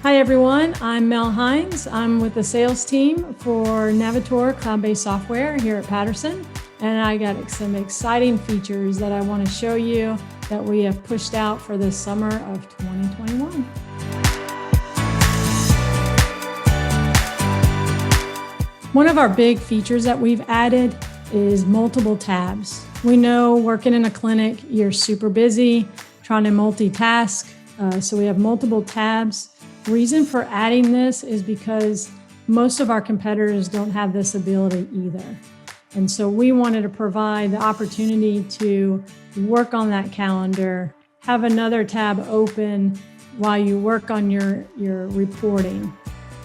Hi everyone, I'm Mel Heinz. I'm with the sales team for NaVetor cloud-based software here at Patterson, and I got some exciting features that I want to show you that we have pushed out for the summer of 2021. One of our big features that we've added is multiple tabs. We know working in a clinic, you're super busy trying to multitask, so we have multiple tabs. Reason for adding this is because most of our competitors don't have this ability either. And so we wanted to provide the opportunity to work on that calendar, have another tab open while you work on your reporting.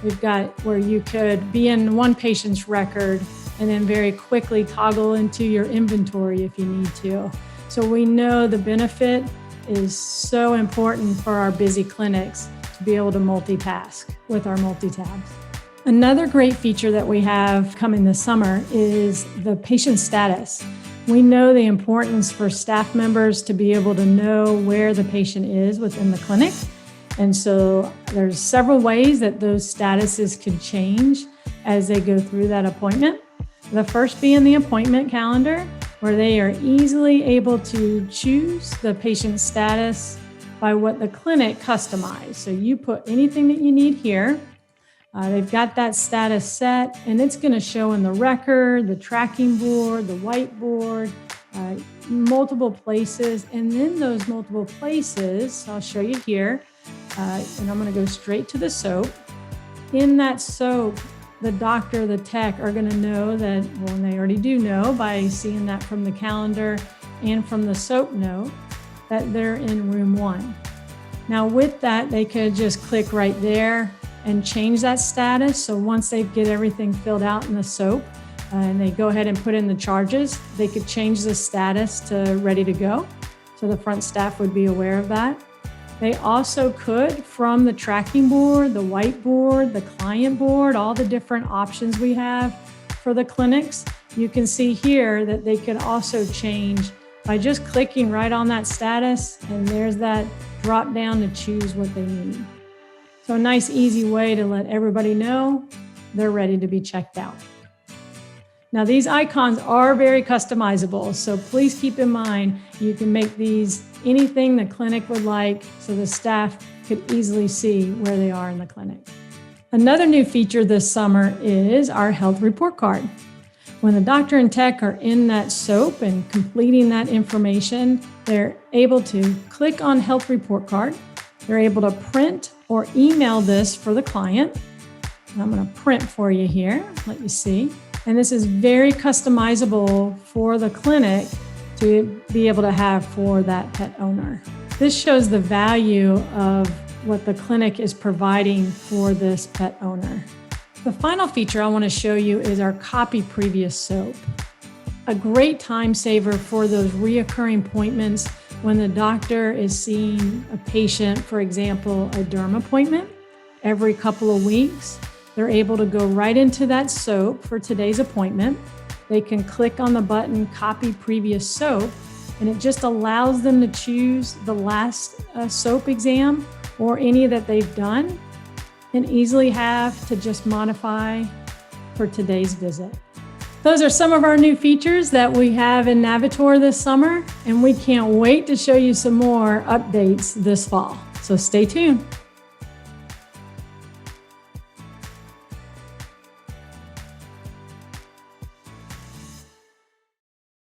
We've got where you could be in one patient's record and then very quickly toggle into your inventory if you need to. So we know the benefit is so important for our busy clinics to be able to multitask with our MultiTabs. Another great feature that we have coming this summer is the patient status. We know the importance for staff members to be able to know where the patient is within the clinic. And so there's several ways that those statuses could change as they go through that appointment. The first being the appointment calendar, where they are easily able to choose the patient status by what the clinic customized. So you put anything that you need here. They've got that status set, and it's going to show in the record, the tracking board, the whiteboard, multiple places. And then those multiple places, I'll show you here, and I'm going to go straight to the SOAP. In that SOAP, the doctor, the tech are going to know that, well, and they already do know by seeing that from the calendar and from the SOAP note, that they're in room 1. Now with that, they could just click right there and change that status. So once they get everything filled out in the SOAP and they go ahead and put in the charges, they could change the status to ready to go. So the front staff would be aware of that. They also could, from the tracking board, the whiteboard, the client board, all the different options we have for the clinics, you can see here that they could also change by just clicking right on that status, and there's that drop down to choose what they need. So a nice, easy way to let everybody know they're ready to be checked out. Now these icons are very customizable, so please keep in mind you can make these anything the clinic would like so the staff could easily see where they are in the clinic. Another new feature this summer is our health report card. When the doctor and tech are in that SOAP and completing that information, they're able to click on health report card. They're able to print or email this for the client. And I'm going to print for you here, let you see. And this is very customizable for the clinic to be able to have for that pet owner. This shows the value of what the clinic is providing for this pet owner. The final feature I want to show you is our copy previous SOAP. A great time saver for those reoccurring appointments when the doctor is seeing a patient, for example, a derm appointment every couple of weeks. They're able to go right into that SOAP for today's appointment. They can click on the button, copy previous SOAP, and it just allows them to choose the last SOAP exam or any that they've done, and easily have to just modify for today's visit. Those are some of our new features that we have in NaVetor this summer, and we can't wait to show you some more updates this fall. So stay tuned.